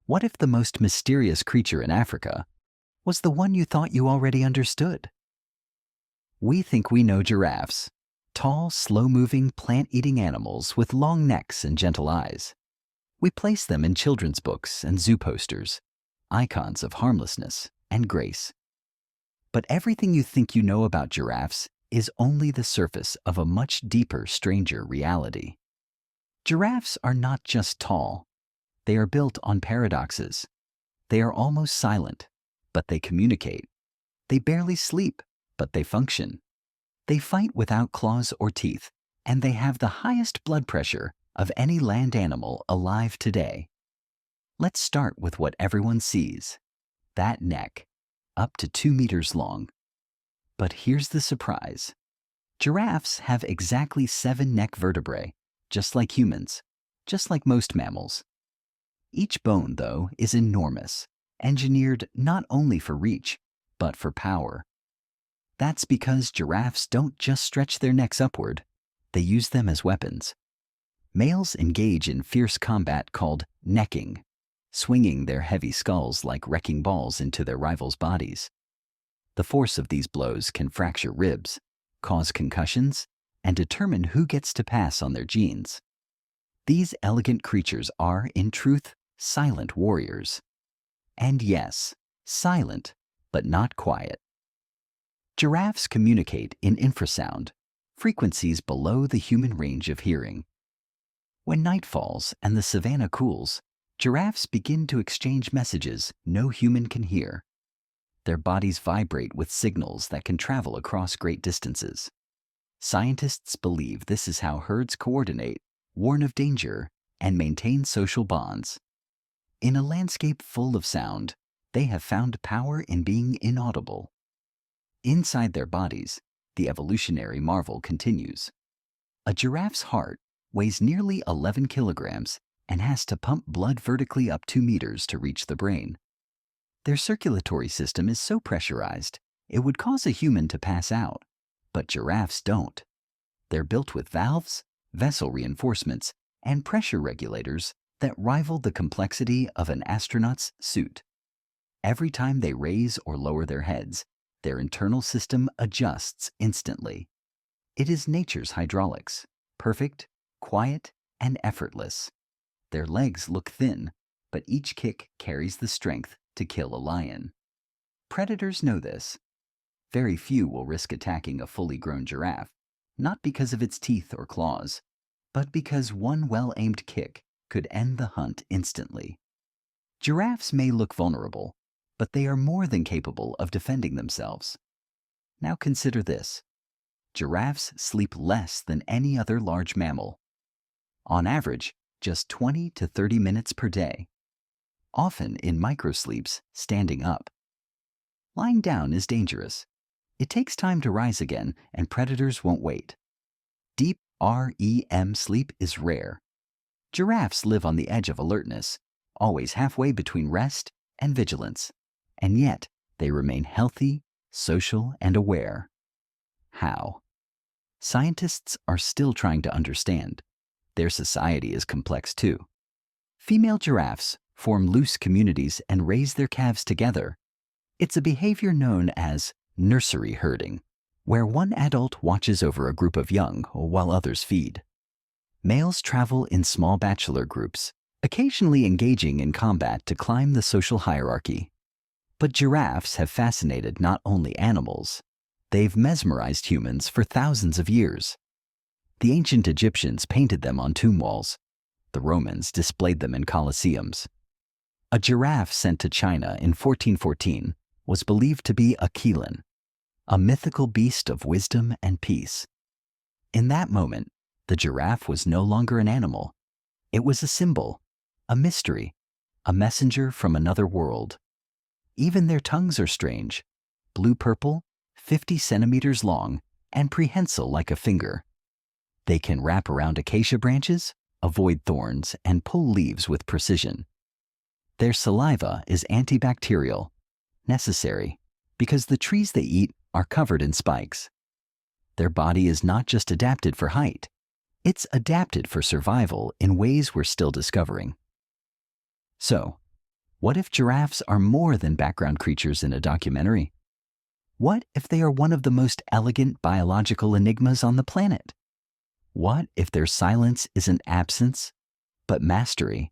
What if the most mysterious creature in Africa was the one you thought you already understood? We think we know giraffes, tall, slow-moving, plant-eating animals with long necks and gentle eyes. We place them in children's books and zoo posters, icons of harmlessness and grace. But everything you think you know about giraffes is only the surface of a much deeper, stranger reality. Giraffes are not just tall. They are built on paradoxes. They are almost silent, but they communicate. They barely sleep, but they function. They fight without claws or teeth, and they have the highest blood pressure of any land animal alive today. Let's start with what everyone sees, that neck, up to 2 meters long. But here's the surprise. Giraffes have exactly 7 neck vertebrae, just like humans, just like most mammals. Each bone, though, is enormous, engineered not only for reach, but for power. That's because giraffes don't just stretch their necks upward, they use them as weapons. Males engage in fierce combat called necking, swinging their heavy skulls like wrecking balls into their rivals' bodies. The force of these blows can fracture ribs, cause concussions, and determine who gets to pass on their genes. These elegant creatures are, in truth, silent warriors. And yes, silent, but not quiet. Giraffes communicate in infrasound, frequencies below the human range of hearing. When night falls and the savannah cools, giraffes begin to exchange messages no human can hear. Their bodies vibrate with signals that can travel across great distances. Scientists believe this is how herds coordinate, warn of danger, and maintain social bonds. In a landscape full of sound, they have found power in being inaudible. Inside their bodies, the evolutionary marvel continues. A giraffe's heart weighs nearly 11 kilograms and has to pump blood vertically up 2 meters to reach the brain. Their circulatory system is so pressurized, it would cause a human to pass out, but giraffes don't. They're built with valves, vessel reinforcements, and pressure regulators that rival the complexity of an astronaut's suit. Every time they raise or lower their heads, their internal system adjusts instantly. It is nature's hydraulics, perfect, quiet, and effortless. Their legs look thin, but each kick carries the strength to kill a lion. Predators know this. Very few will risk attacking a fully grown giraffe, not because of its teeth or claws, but because one well-aimed kick could end the hunt instantly. Giraffes may look vulnerable, but they are more than capable of defending themselves. Now consider this. Giraffes sleep less than any other large mammal. On average, just 20 to 30 minutes per day, often in microsleeps standing up. Lying down is dangerous. It takes time to rise again, and predators won't wait. Deep REM sleep is rare. Giraffes live on the edge of alertness, always halfway between rest and vigilance, and yet they remain healthy, social, and aware. How? Scientists are still trying to understand. Their society is complex too. Female giraffes form loose communities and raise their calves together. It's a behavior known as nursery herding, where one adult watches over a group of young while others feed. Males travel in small bachelor groups, occasionally engaging in combat to climb the social hierarchy. But giraffes have fascinated not only animals, they've mesmerized humans for thousands of years. The ancient Egyptians painted them on tomb walls. The Romans displayed them in colosseums. A giraffe sent to China in 1414 was believed to be a Keelan, a mythical beast of wisdom and peace. In that moment, the giraffe was no longer an animal. It was a symbol, a mystery, a messenger from another world. Even their tongues are strange, blue-purple, 50 centimeters long, and prehensile like a finger. They can wrap around acacia branches, avoid thorns, and pull leaves with precision. Their saliva is antibacterial, necessary, because the trees they eat are covered in spikes. Their body is not just adapted for height, it's adapted for survival in ways we're still discovering. So, What if giraffes are more than background creatures in a documentary? What if they are one of the most elegant biological enigmas on the planet? What if their silence isn't absence, but mastery?